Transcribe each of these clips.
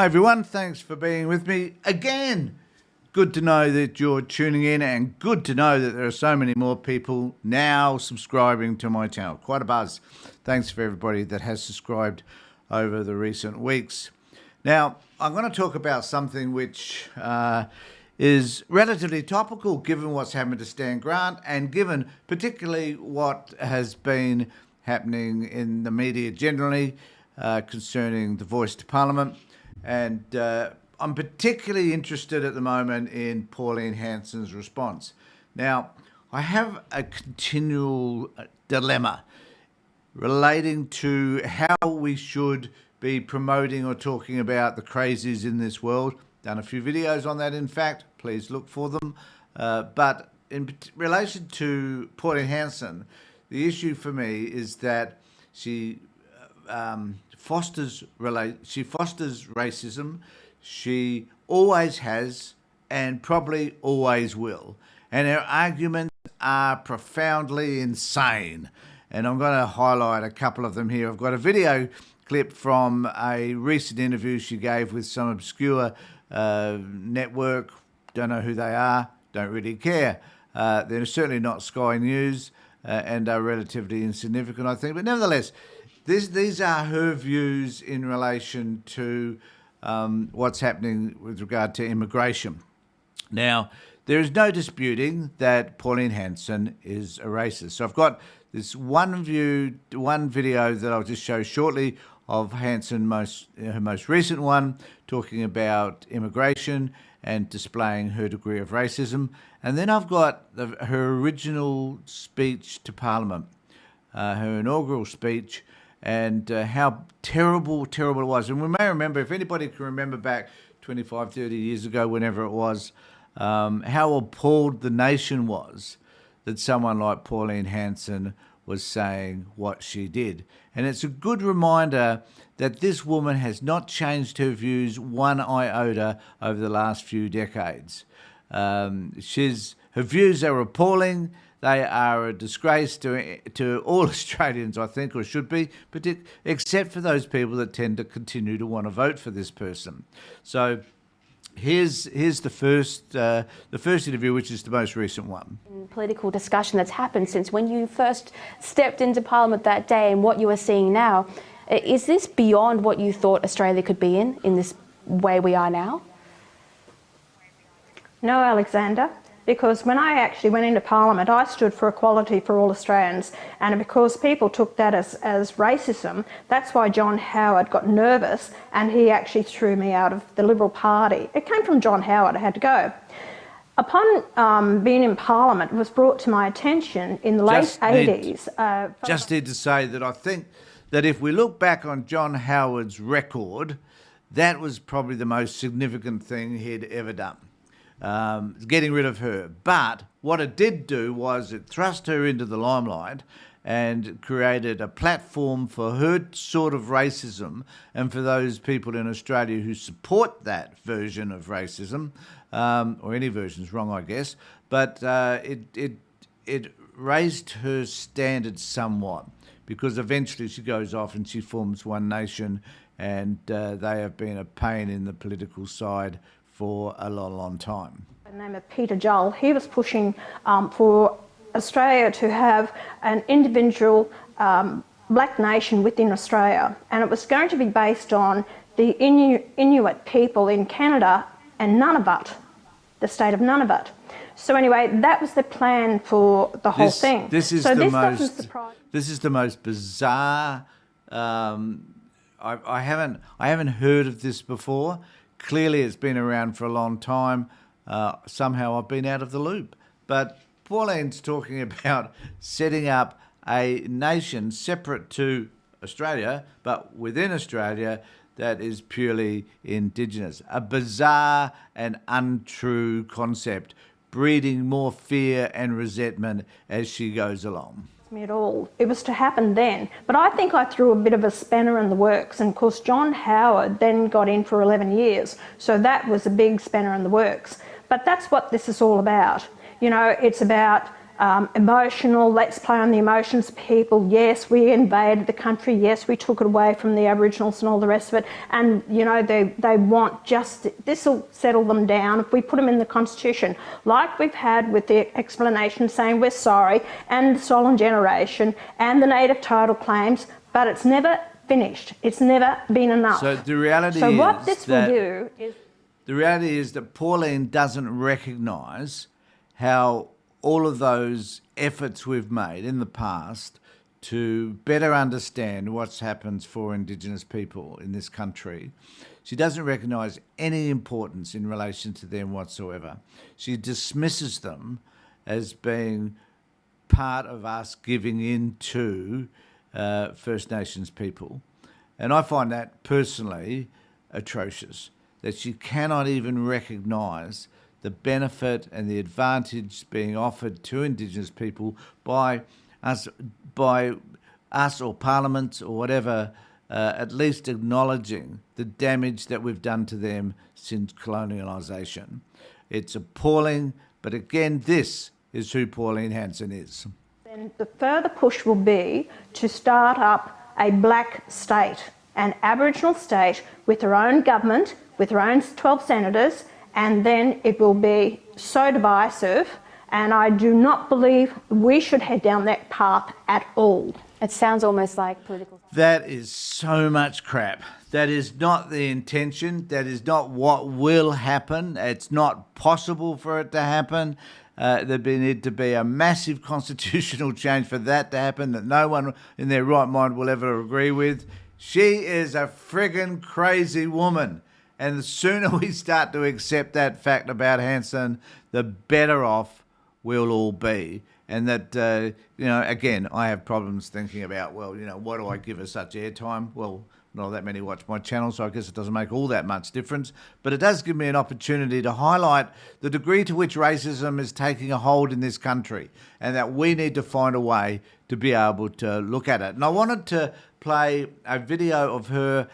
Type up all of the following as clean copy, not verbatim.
Hi everyone, thanks for being with me again. Good to know that you're tuning in, and good to know that there are so many more people now subscribing to my channel. Quite a buzz. Thanks for everybody that has subscribed over the recent weeks. Now, I'm going to talk about something which is relatively topical given what's happened to Stan Grant and given particularly what has been happening in the media generally concerning the voice to Parliament. And I'm particularly interested at the moment in Pauline Hanson's response. Now, I have a continual dilemma relating to how we should be promoting or talking about the crazies in this world. Done a few videos on that, in fact. Please look for them. But in relation to Pauline Hanson, the issue for me is that she fosters racism. She always has and probably always will. And her arguments are profoundly insane. And I'm going to highlight a couple of them here. I've got a video clip from a recent interview she gave with some obscure network. Don't know who they are, don't really care. They're certainly not Sky News and are relatively insignificant, I think. But nevertheless, these are her views in relation to what's happening with regard to immigration. Now, there is no disputing that Pauline Hanson is a racist. So I've got this one video that I'll just show shortly of Hanson, her most recent one, talking about immigration and displaying her degree of racism. And then I've got her original speech to Parliament, her inaugural speech, and how terrible it was. And we may remember, if anybody can remember back 25, 30 years ago, whenever it was, how appalled the nation was that someone like Pauline Hanson was saying what she did. And it's a good reminder that this woman has not changed her views one iota over the last few decades. Her views are appalling. They are a disgrace to all Australians, I think, or should be, except for those people that tend to continue to want to vote for this person. So here's the first interview, which is the most recent one. Political discussion that's happened since when you first stepped into Parliament that day and what you are seeing now. Is this beyond what you thought Australia could be in this way we are now? No, Alexander, because when I actually went into Parliament, I stood for equality for all Australians, and because people took that as racism, that's why John Howard got nervous and he actually threw me out of the Liberal Party. It came from John Howard, I had to go. Upon being in Parliament, it was brought to my attention in the late 80s. Just need to say that I think that if we look back on John Howard's record, that was probably the most significant thing he'd ever done. Getting rid of her. But what it did do was it thrust her into the limelight and created a platform for her sort of racism, and for those people in Australia who support that version of racism, or any version's wrong, I guess, but it raised her standards somewhat, because eventually she goes off and she forms One Nation, and they have been a pain in the political side for a long time. By the name of Peter Jull, he was pushing for Australia to have an individual black nation within Australia, and it was going to be based on the Inuit people in Canada and Nunavut, the state of Nunavut. So anyway, that was the plan for the whole thing. This is the most bizarre. I haven't heard of this before. Clearly, it's been around for a long time. Somehow I've been out of the loop. But Pauline's talking about setting up a nation separate to Australia, but within Australia, that is purely Indigenous. A bizarre and untrue concept, breeding more fear and resentment as she goes along. Me at all. It was to happen then, but I think I threw a bit of a spanner in the works, and of course John Howard then got in for 11 years, so that was a big spanner in the works. But that's what this is all about. You know, it's about emotional, let's play on the emotions of people. Yes, we invaded the country. Yes, we took it away from the Aboriginals and all the rest of it. And, you know, they want justice. This will settle them down if we put them in the Constitution, like we've had with the explanation saying we're sorry, and the stolen generation and the native title claims, but it's never finished. It's never been enough. So the reality So is what this will do is... The reality is that Pauline doesn't recognise how all of those efforts we've made in the past to better understand what's happened for Indigenous people in this country, she doesn't recognise any importance in relation to them whatsoever. She dismisses them as being part of us giving in to First Nations people. And I find that personally atrocious, that she cannot even recognise the benefit and the advantage being offered to Indigenous people by us or Parliament or whatever, at least acknowledging the damage that we've done to them since colonialisation. It's appalling, but again, this is who Pauline Hanson is. Then the further push will be to start up a black state, an Aboriginal state with their own government, with their own 12 senators, and then it will be so divisive, and I do not believe we should head down that path at all. It sounds almost like political... That is so much crap. That is not the intention. That is not what will happen. It's not possible for it to happen. There'd need to be a massive constitutional change for that to happen that no one in their right mind will ever agree with. She is a friggin' crazy woman. And the sooner we start to accept that fact about Hanson, the better off we'll all be. And that, again, I have problems thinking about, why do I give her such airtime? Well, not that many watch my channel, so I guess it doesn't make all that much difference. But it does give me an opportunity to highlight the degree to which racism is taking a hold in this country, and that we need to find a way to be able to look at it. And I wanted to play a video of her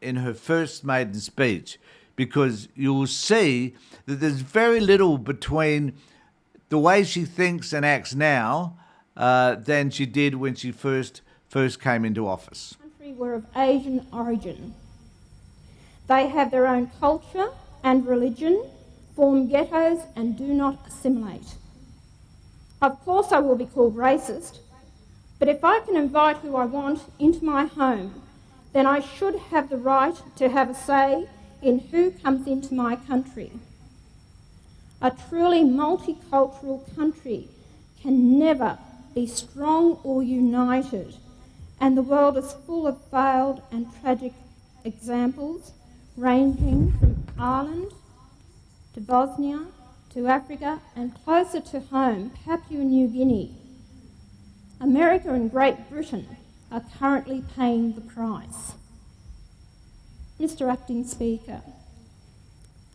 in her first maiden speech, because you'll see that there's very little between the way she thinks and acts now than she did when she first came into office. Country were of Asian origin. They have their own culture and religion, form ghettos and do not assimilate. Of course I will be called racist, but if I can invite who I want into my home, then I should have the right to have a say in who comes into my country. A truly multicultural country can never be strong or united, and the world is full of failed and tragic examples, ranging from Ireland to Bosnia to Africa and closer to home, Papua New Guinea. America and Great Britain are currently paying the price. Mr. Acting Speaker,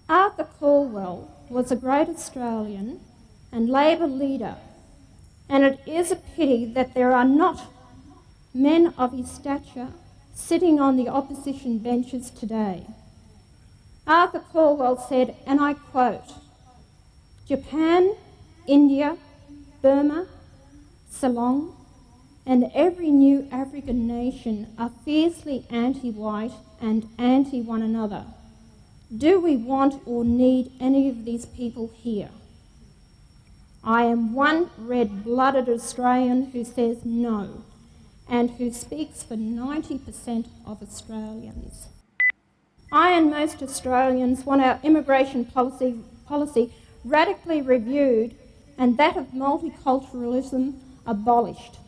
Arthur Calwell was a great Australian and Labor leader, and it is a pity that there are not men of his stature sitting on the opposition benches today. Arthur Calwell said, and I quote, "Japan, India, Burma, Ceylon, and every new African nation are fiercely anti-white and anti-one another. Do we want or need any of these people here? I am one red-blooded Australian who says no, and who speaks for 90% of Australians. I and most Australians want our immigration policy radically reviewed and that of multiculturalism abolished.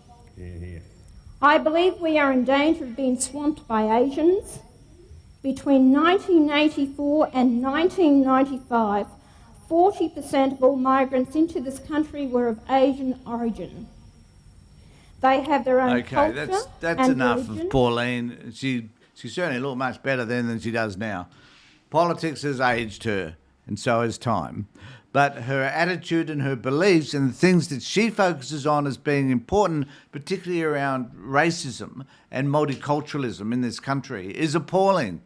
I believe we are in danger of being swamped by Asians. Between 1984 and 1995, 40% of all migrants into this country were of Asian origin. They have their own culture. Okay, that's and enough religion. of Pauline. She certainly looked much better then than she does now. Politics has aged her, and so has time. But her attitude and her beliefs and the things that she focuses on as being important, particularly around racism and multiculturalism in this country, is appalling.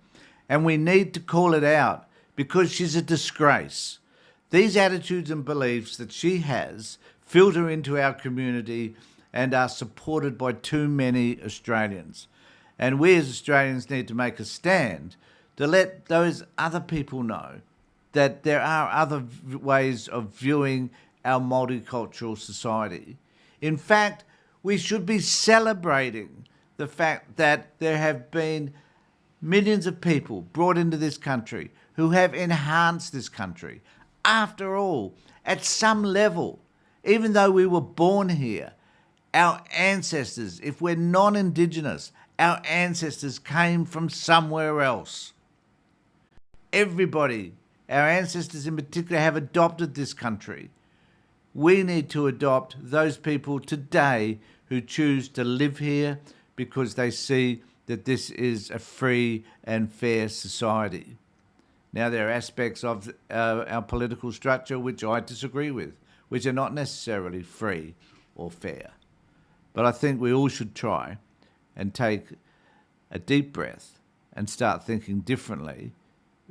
And we need to call it out because she's a disgrace. These attitudes and beliefs that she has filter into our community and are supported by too many Australians. And we as Australians need to make a stand to let those other people know that there are other ways of viewing our multicultural society. In fact, we should be celebrating the fact that there have been millions of people brought into this country who have enhanced this country. After all, at some level, even though we were born here, our ancestors, if we're non-Indigenous, our ancestors came from somewhere else. Everybody, our ancestors in particular, have adopted this country. We need to adopt those people today who choose to live here because they see that this is a free and fair society. Now, there are aspects of our political structure which I disagree with, which are not necessarily free or fair. But I think we all should try and take a deep breath and start thinking differently,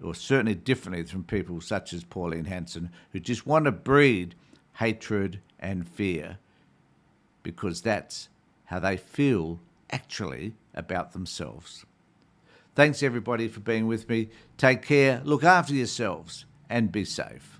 or certainly differently from people such as Pauline Hanson, who just want to breed hatred and fear because that's how they feel actually about themselves. Thanks everybody for being with me. Take care, look after yourselves, and be safe.